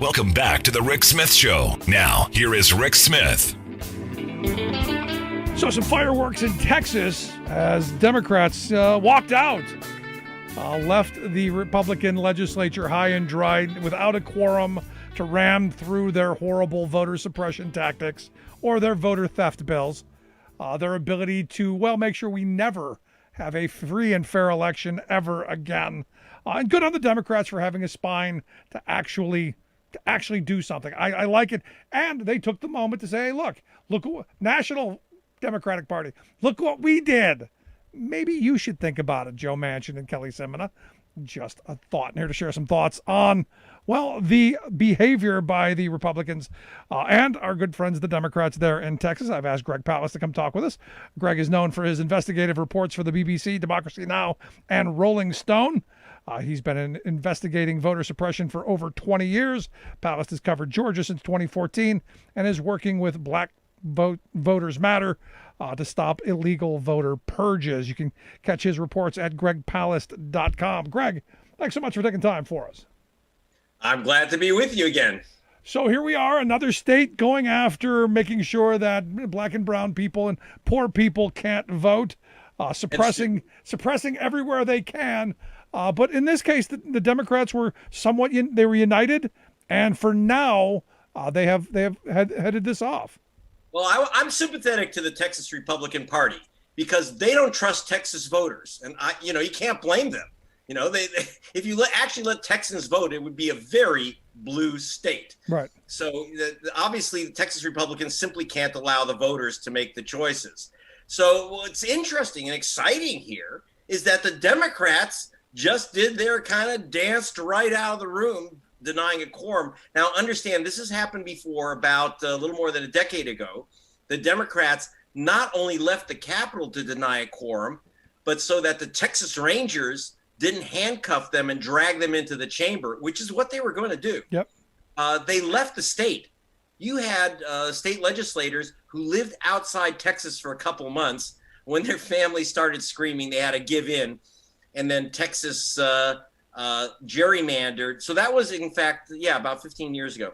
Welcome back to the Rick Smith Show. Now, here is Rick Smith. So some fireworks in Texas as Democrats walked out, left the Republican legislature high and dry without a quorum to ram through their horrible voter suppression tactics or their voter theft bills. Their ability to, make sure we never have a free and fair election ever again. And good on the Democrats for having a spine to actually do something. I like it. And they took the moment to say, hey, look, National Democratic Party, look what we did. Maybe you should think about it, Joe Manchin and Kelly Semina. Just a thought. And here to share some thoughts on, the behavior by the Republicans and our good friends, the Democrats there in Texas. I've asked Greg Palast to come talk with us. Greg is known for his investigative reports for the BBC, Democracy Now!, and Rolling Stone. He's been investigating voter suppression for over 20 years. Palast has covered Georgia since 2014 and is working with Black Voters Matter to stop illegal voter purges. You can catch his reports at gregpalast.com. Greg, thanks so much for taking time for us. I'm glad to be with you again. So here we are, another state going after making sure that black and brown people and poor people can't vote, suppressing everywhere they can. But in this case, the Democrats were they were united, and for now, they have headed this off. Well, I'm sympathetic to the Texas Republican Party because they don't trust Texas voters, and you can't blame them. If you actually let Texans vote, it would be a very blue state. Right. So obviously, the Texas Republicans simply can't allow the voters to make the choices. So what's interesting and exciting here is that the Democrats just did their kind of danced right out of the room, denying a quorum. Now, understand, this has happened before about a little more than a decade ago. The Democrats not only left the Capitol to deny a quorum, but so that the Texas Rangers didn't handcuff them and drag them into the chamber, which is what they were going to do. Yep. They left the state. You had state legislators who lived outside Texas for a couple of months. When their families started screaming, they had to give in. And then Texas gerrymandered. So that was, in fact, about 15 years ago.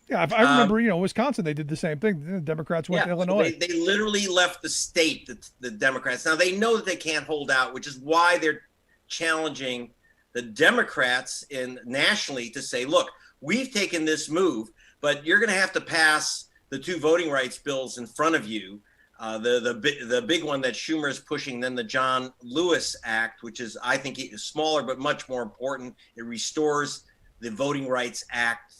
Yeah, I remember, Wisconsin, they did the same thing. The Democrats went to Illinois. So they literally left the state, the Democrats. Now, they know that they can't hold out, which is why they're challenging the Democrats nationally to say, look, we've taken this move, but you're going to have to pass the two voting rights bills in front of you. The big one that Schumer is pushing, then the John Lewis Act, which is, I think, smaller but much more important. It restores the Voting Rights Act,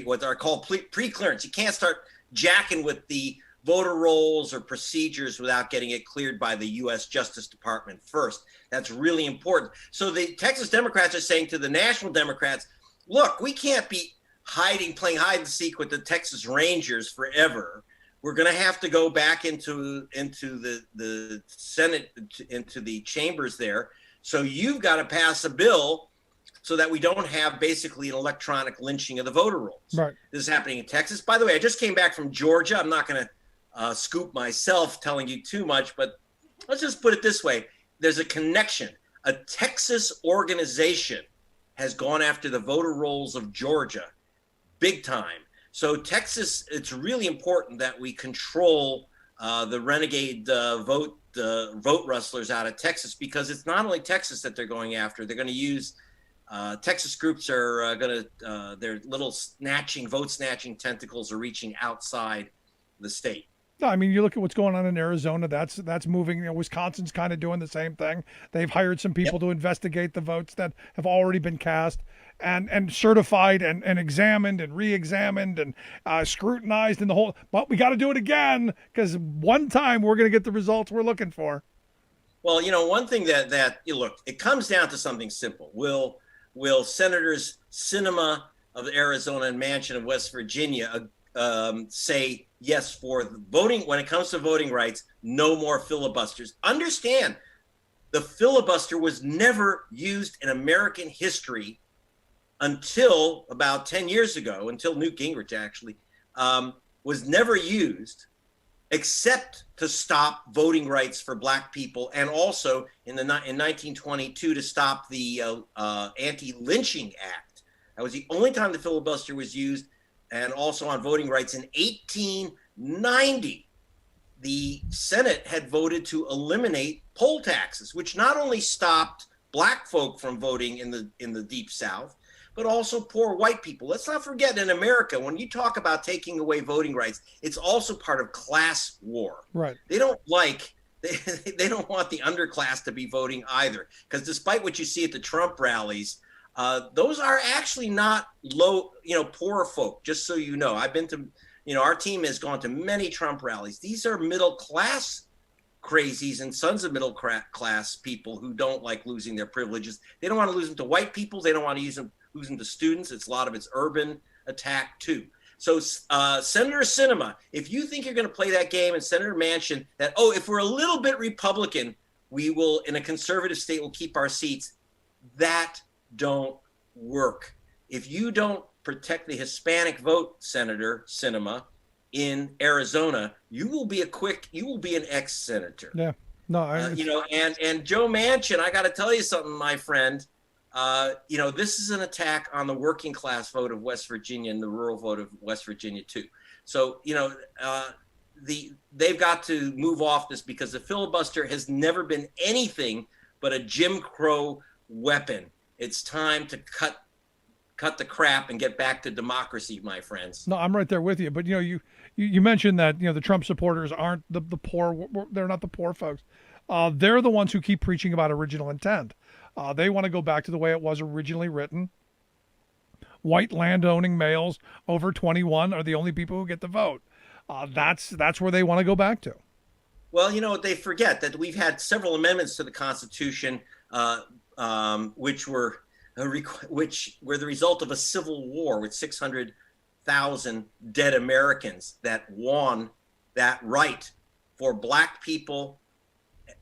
what are called pre-clearance. You can't start jacking with the voter rolls or procedures without getting it cleared by the U.S. Justice Department first. That's really important. So the Texas Democrats are saying to the national Democrats, look, we can't be playing hide and seek with the Texas Rangers forever. We're going to have to go back into the Senate, into the chambers there. So you've got to pass a bill so that we don't have basically an electronic lynching of the voter rolls. Right. This is happening in Texas. By the way, I just came back from Georgia. I'm not going to scoop myself telling you too much, but let's just put it this way. There's a connection. A Texas organization has gone after the voter rolls of Georgia big time. So Texas, it's really important that we control the renegade vote rustlers out of Texas, because it's not only Texas that they're going after. They're going to use Texas groups are going to their little vote snatching tentacles are reaching outside the state. No, I mean, you look at what's going on in Arizona. That's moving. Wisconsin's kind of doing the same thing. They've hired some people to investigate the votes that have already been cast and certified and examined and re-examined and scrutinized in the whole. But we got to do it again, because one time we're going to get the results we're looking for. Well, one thing that look, it comes down to something simple. Will Senators Sinema of Arizona and Manchin of West Virginia say yes for the voting? When it comes to voting rights, no more filibusters. Understand, the filibuster was never used in American history until about 10 years ago, until Newt Gingrich actually, was never used except to stop voting rights for Black people, and also in 1922 to stop the Anti-Lynching Act. That was the only time the filibuster was used, and also on voting rights in 1890. The Senate had voted to eliminate poll taxes, which not only stopped black folk from voting in the Deep South, but also poor white people. Let's not forget, in America, when you talk about taking away voting rights, it's also part of class war. Right. They don't want the underclass to be voting either, because despite what you see at the Trump rallies, those are actually not poor folk. Just so you know, I've been to, our team has gone to many Trump rallies. These are middle class crazies and sons of middle class people who don't like losing their privileges. They don't want to lose them to white people. They don't want to lose them to students. It's a lot of it's urban attack too. So Senator Sinema, if you think you're going to play that game, and Senator Manchin, that, if we're a little bit Republican, we will, in a conservative state, will keep our seats. That don't work. If you don't protect the Hispanic vote, Senator Sinema, in Arizona, you will be an ex-senator. Yeah. No, and Joe Manchin, I got to tell you something, my friend. This is an attack on the working class vote of West Virginia and the rural vote of West Virginia too. So, they've got to move off this, because the filibuster has never been anything but a Jim Crow weapon. It's time to cut the crap and get back to democracy, my friends. No, I'm right there with you. But you mentioned that the Trump supporters aren't the poor. They're not the poor folks. They're the ones who keep preaching about original intent. They want to go back to the way it was originally written. White land-owning males over 21 are the only people who get to vote. That's where they want to go back to. Well, they forget that we've had several amendments to the Constitution, which were the result of a civil war with 600,000 dead Americans that won that right for black people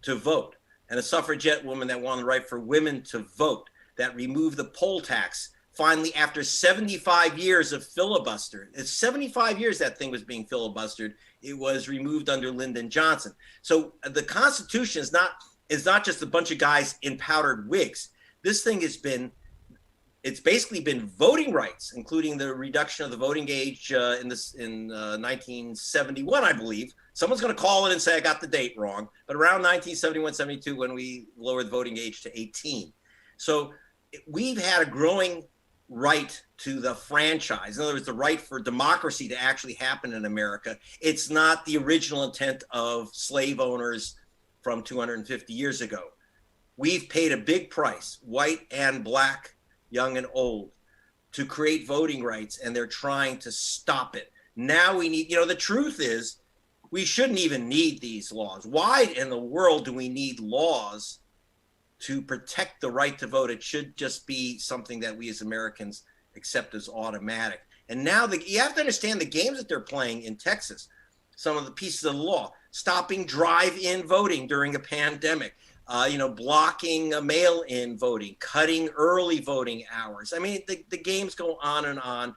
to vote, and a suffragette woman that won the right for women to vote, that removed the poll tax. Finally, after 75 years of filibuster, it's 75 years that thing was being filibustered, it was removed under Lyndon Johnson. So the Constitution is not just a bunch of guys in powdered wigs. This thing it's basically been voting rights, including the reduction of the voting age in 1971, I believe. Someone's going to call in and say I got the date wrong, but around 1971, 72, when we lowered the voting age to 18. So we've had a growing right to the franchise. In other words, the right for democracy to actually happen in America. It's not the original intent of slave owners from 250 years ago. We've paid a big price, white and black, young and old, to create voting rights, and they're trying to stop it. Now we need, the truth is, we shouldn't even need these laws. Why in the world do we need laws to protect the right to vote? It should just be something that we as Americans accept as automatic. And now you have to understand the games that they're playing in Texas. Some of the pieces of the law, stopping drive-in voting during a pandemic, blocking mail-in voting, cutting early voting hours. I mean, the games go on and on.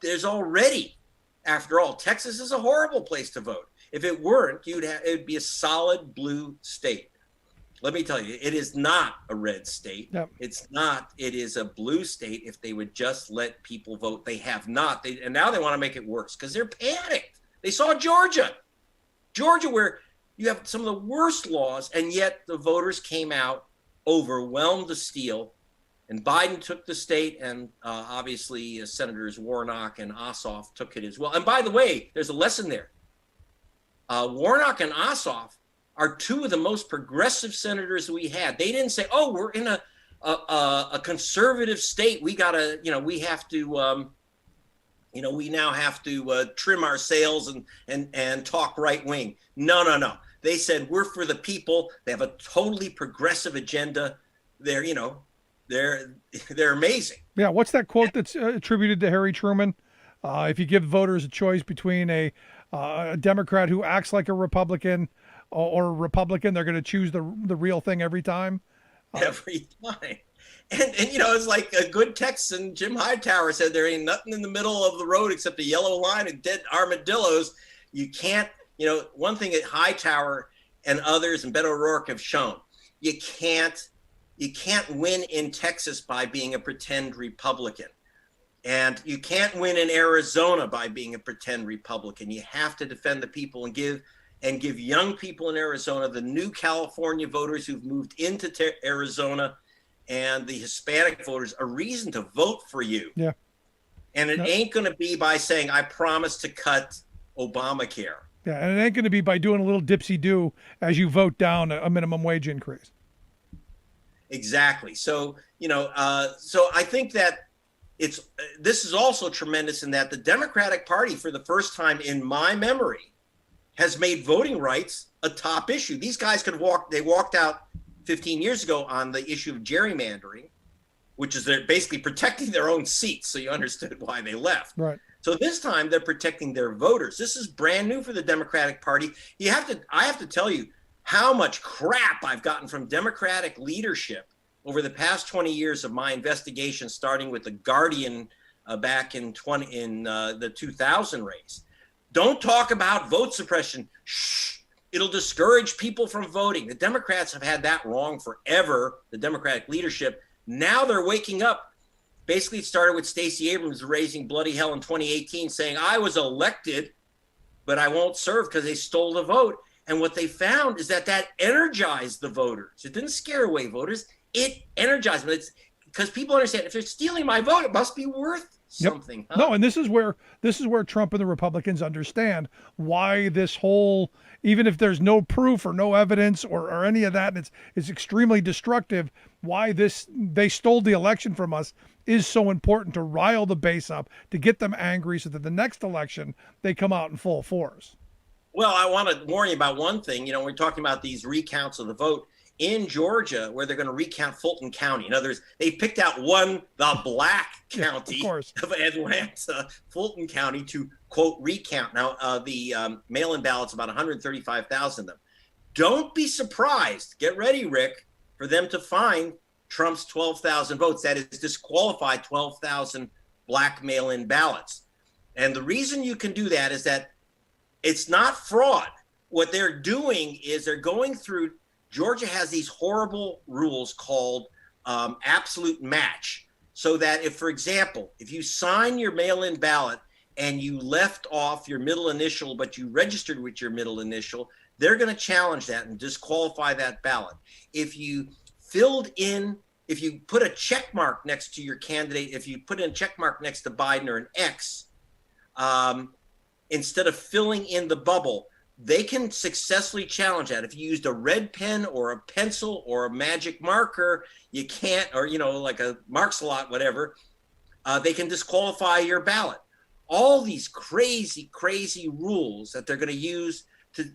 There's already, after all, Texas is a horrible place to vote. If it weren't, it'd be a solid blue state. Let me tell you, it is not a red state. Yep. It's not. It is a blue state if they would just let people vote. They have not. And now they want to make it worse because they're panicked. They saw Georgia, where you have some of the worst laws, and yet the voters came out, overwhelmed the steal, and Biden took the state, and obviously Senators Warnock and Ossoff took it as well. And by the way, there's a lesson there. Warnock and Ossoff are two of the most progressive senators we had. They didn't say, "Oh, we're in a conservative state. We gotta, we have to, we now have to trim our sails and talk right wing." No. They said we're for the people. They have a totally progressive agenda. They're amazing. Yeah. What's that quote that's attributed to Harry Truman? If you give voters a choice between a Democrat who acts like a Republican or a Republican, they're going to choose the real thing every time. Every time. And it's like a good Texan, Jim Hightower, said there ain't nothing in the middle of the road except a yellow line and dead armadillos. You can't, one thing that Hightower and others and Beto O'Rourke have shown, you can't win in Texas by being a pretend Republican. And you can't win in Arizona by being a pretend Republican. You have to defend the people and give young people in Arizona, the new California voters who've moved into Arizona, and the Hispanic voters a reason to vote for you. Yeah. And it ain't going to be by saying, I promise to cut Obamacare. Yeah, and it ain't going to be by doing a little dipsy-do as you vote down a minimum wage increase. Exactly. So, so I think that this is also tremendous in that the Democratic Party, for the first time in my memory, has made voting rights a top issue. These guys they walked out 15 years ago on the issue of gerrymandering, which is they're basically protecting their own seats. So you understood why they left. Right. So this time they're protecting their voters. This is brand new for the Democratic Party. I have to tell you how much crap I've gotten from Democratic leadership over the past 20 years of my investigation, starting with the Guardian back in the 2000 race. Don't talk about vote suppression. Shh, it'll discourage people from voting. The Democrats have had that wrong forever, the Democratic leadership. Now they're waking up. Basically, it started with Stacey Abrams raising bloody hell in 2018, saying, I was elected, but I won't serve because they stole the vote. And what they found is that energized the voters. It didn't scare away voters. It energized them. It's because people understand if they're stealing my vote, it must be worth something. Yep. Huh? No, and this is where Trump and the Republicans understand why this whole, even if there's no proof or no evidence or any of that, and it's extremely destructive, why they stole the election from us is so important to rile the base up, to get them angry so that the next election they come out in full force. Well, I want to warn you about one thing. We're talking about these recounts of the vote in Georgia, where they're going to recount Fulton County. In other words, they picked out the black county of Atlanta, Fulton County, to, quote, recount. Now, the mail-in ballots, about 135,000 of them. Don't be surprised. Get ready, Rick, for them to find Trump's 12,000 votes. That is, disqualified 12,000 black mail-in ballots. And the reason you can do that is that it's not fraud. What they're doing is they're going through. Georgia has these horrible rules called absolute match. So that if, for example, if you sign your mail-in ballot and you left off your middle initial, but you registered with your middle initial, they're going to challenge that and disqualify that ballot. If you put a check mark next to your candidate, if you put in a check mark next to Biden or an X, instead of filling in the bubble, they can successfully challenge that. If you used a red pen or a pencil or a magic marker, you can't, or, like a Marks-a-Lot, whatever, they can disqualify your ballot. All these crazy, crazy rules that they're going to use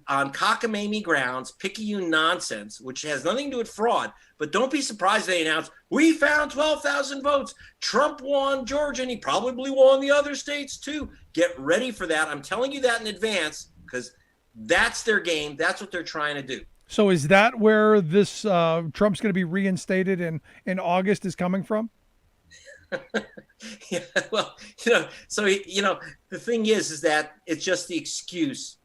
on cockamamie grounds, picayune nonsense, which has nothing to do with fraud. But don't be surprised they announce, we found 12,000 votes. Trump won Georgia, and he probably won the other states too. Get ready for that. I'm telling you that in advance, because that's their game. That's what they're trying to do. So is that where this Trump's going to be reinstated in August is coming from? Yeah, well, the thing is that it's just the excuse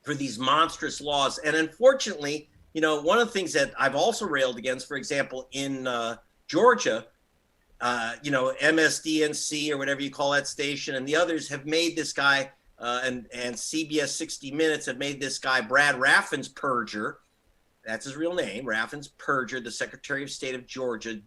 for these monstrous laws. And unfortunately, one of the things that I've also railed against, for example, in Georgia, MSDNC or whatever you call that station, and the others have made this guy, and CBS 60 Minutes have made this guy, Brad Raffensperger, that's his real name, Raffensperger, the Secretary of State of Georgia,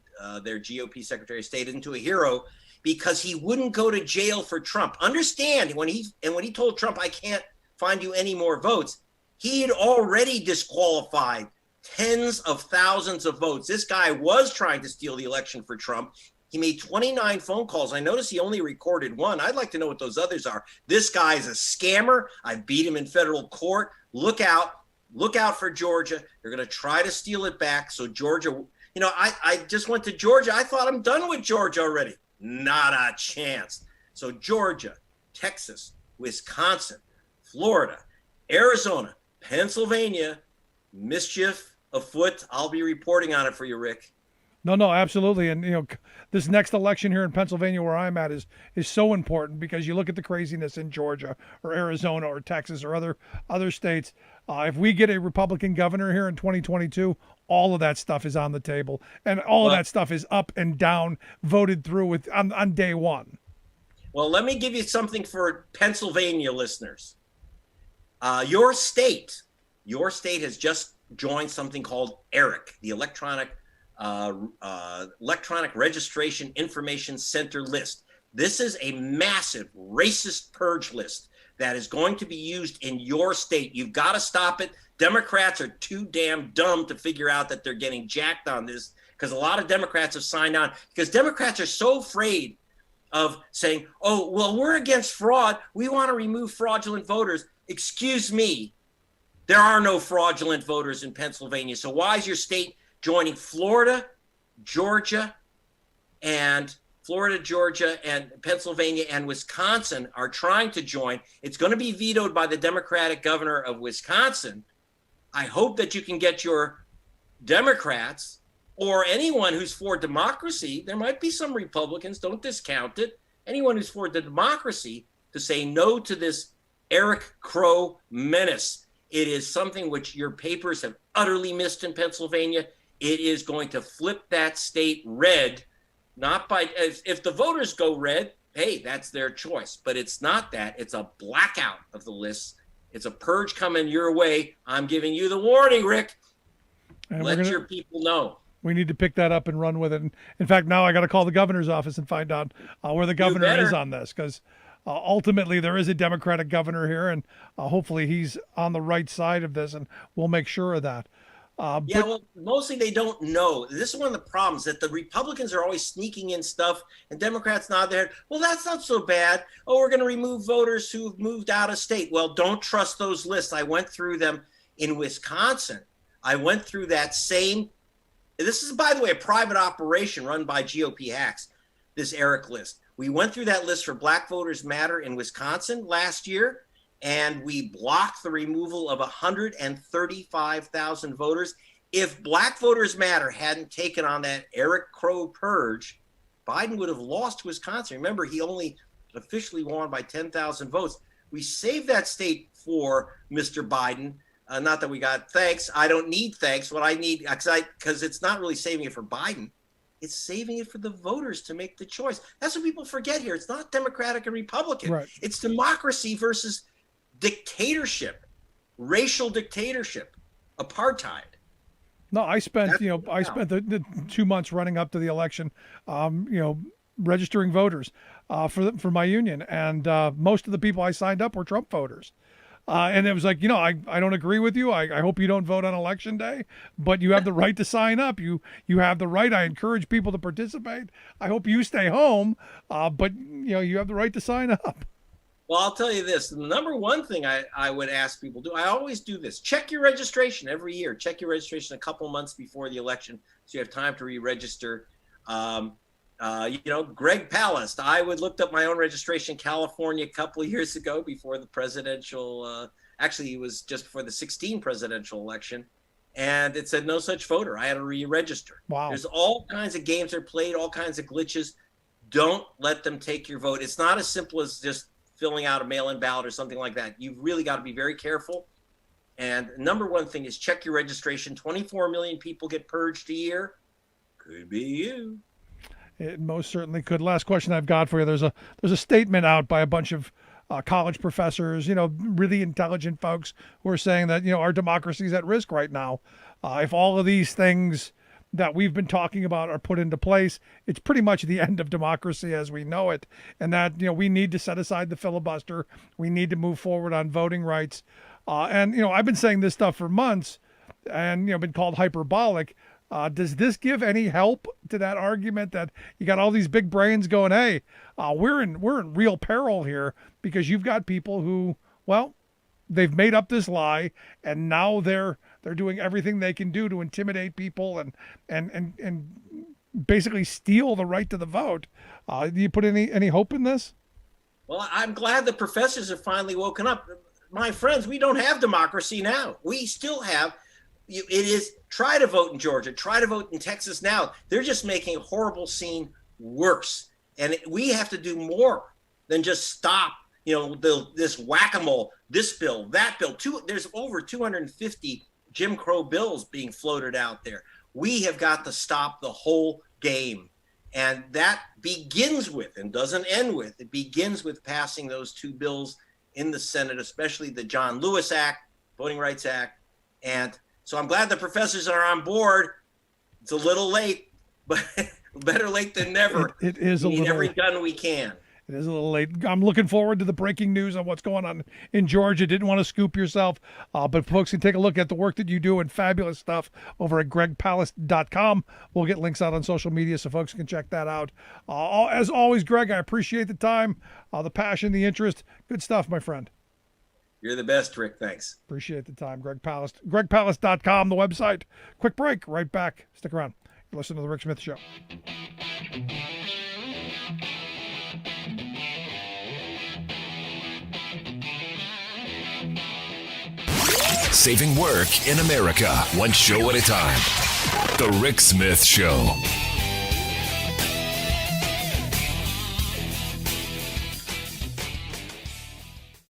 their GOP Secretary of State, into a hero because he wouldn't go to jail for Trump. Understand, when he told Trump, I can't find you any more votes, he had already disqualified tens of thousands of votes. This guy was trying to steal the election for Trump. He made 29 phone calls. I noticed he only recorded one. I'd like to know what those others are. This guy is a scammer. I beat him in federal court. Look out for Georgia. They're going to try to steal it back. So Georgia, I just went to Georgia. I thought I'm done with Georgia already. Not a chance. So Georgia, Texas, Wisconsin, Florida, Arizona, Pennsylvania, mischief afoot. I'll be reporting on it for you, Rick. No, absolutely. And, this next election here in Pennsylvania where I'm at is so important because you look at the craziness in Georgia or Arizona or Texas or other states. If we get a Republican governor here in 2022, all of that stuff is on the table. And all of that stuff is up and down, voted through on day one. Well, let me give you something for Pennsylvania listeners. Your state has just joined something called ERIC, the Electronic Registration Information Center list. This is a massive racist purge list that is going to be used in your state. You've got to stop it. Democrats are too damn dumb to figure out that they're getting jacked on this, because a lot of Democrats have signed on, because Democrats are so afraid of saying, oh, well, we're against fraud. We want to remove fraudulent voters. Excuse me. There are no fraudulent voters in Pennsylvania. So why is your state joining Florida, Georgia, and Pennsylvania and Wisconsin are trying to join? It's going to be vetoed by the Democratic governor of Wisconsin. I hope that you can get your Democrats or anyone who's for democracy. There might be some Republicans, don't discount it. Anyone who's for the democracy to say no to this Eric Crow menace. It is something which your papers have utterly missed in Pennsylvania. It is going to flip that state red, not by, if the voters go red, hey, that's their choice. But it's not that. It's a blackout of the lists. It's a purge coming your way. I'm giving you the warning, Rick. And let your people know. We need to pick that up and run with it. And in fact, now I got to call the governor's office and find out where the governor is on this, because ultimately there is a Democratic governor here, and hopefully he's on the right side of this, and we'll make sure of that. Well, mostly they don't know. This is one of the problems, that the Republicans are always sneaking in stuff and Democrats nod their head. Well, that's not so bad. Oh, we're going to remove voters who've moved out of state. Well, don't trust those lists. I went through them in Wisconsin. I went through that same. This is, by the way, a private operation run by GOP hacks, this ERIC list. We went through that list for Black Voters Matter in Wisconsin last year, and we blocked the removal of 135,000 voters. If Black Voters Matter hadn't taken on that Eric Crow purge, Biden would have lost Wisconsin. Remember, he only officially won by 10,000 votes. We saved that state for Mr. Biden. Not that we got thanks. I don't need thanks. What I need, because it's not really saving it for Biden. It's saving it for the voters to make the choice. That's what people forget here. It's not Democratic and Republican. Right. It's democracy versus dictatorship, racial dictatorship, apartheid. No, I spent the 2 months running up to the election, registering voters for my union, and most of the people I signed up were Trump voters. And it was like, I don't agree with you. I hope you don't vote on election day, but you have the right to sign up. You have the right. I encourage people to participate. I hope you stay home, but you have the right to sign up. Well, I'll tell you this. The number one thing I would ask people to do, I always do this. Check your registration every year. Check your registration a couple months before the election so you have time to re-register. Greg Palast. I looked up my own registration in California a couple of years ago before the presidential, actually it was just before the 2016 presidential election, and it said no such voter. I had to re-register. Wow. There's all kinds of games that are played, all kinds of glitches. Don't let them take your vote. It's not as simple as just filling out a mail-in ballot or something like that. You've really got to be very careful. And number one thing is check your registration. 24 million people get purged a year. Could be you. It most certainly could. Last question I've got for you. There's a statement out by a bunch of college professors, really intelligent folks who are saying that, our democracy is at risk right now. If all of these things that we've been talking about are put into place, it's pretty much the end of democracy as we know it. And that, we need to set aside the filibuster. We need to move forward on voting rights. I've been saying this stuff for months and, been called hyperbolic. Does this give any help to that argument that you got all these big brains going, hey, we're in real peril here because you've got people who, well, they've made up this lie and now they're doing everything they can do to intimidate people and basically steal the right to the vote. Do you put any hope in this? Well, I'm glad the professors have finally woken up. My friends, we don't have democracy now. We still have. It is try to vote in Georgia, try to vote in Texas now. They're just making a horrible scene worse. And we have to do more than just stop, this whack-a-mole, this bill, that bill. There's over 250 Jim Crow bills being floated out there. We have got to stop the whole game. And that begins with, and doesn't end with, it begins with passing those two bills in the Senate, especially the John Lewis Act, Voting Rights Act. And so I'm glad the professors are on board. It's a little late, but better late than never. It is a we need little every gun we can. It is a little late. I'm looking forward to the breaking news on what's going on in Georgia. Didn't want to scoop yourself, but folks can take a look at the work that you do and fabulous stuff over at gregpalast.com. We'll get links out on social media so folks can check that out. As always, Greg, I appreciate the time, the passion, the interest. Good stuff, my friend. You're the best, Rick. Thanks. Appreciate the time. Greg Palast. gregpalast.com, the website. Quick break. Right back. Stick around. You're listening to The Rick Smith Show. Saving work in America, one show at a time. The Rick Smith Show.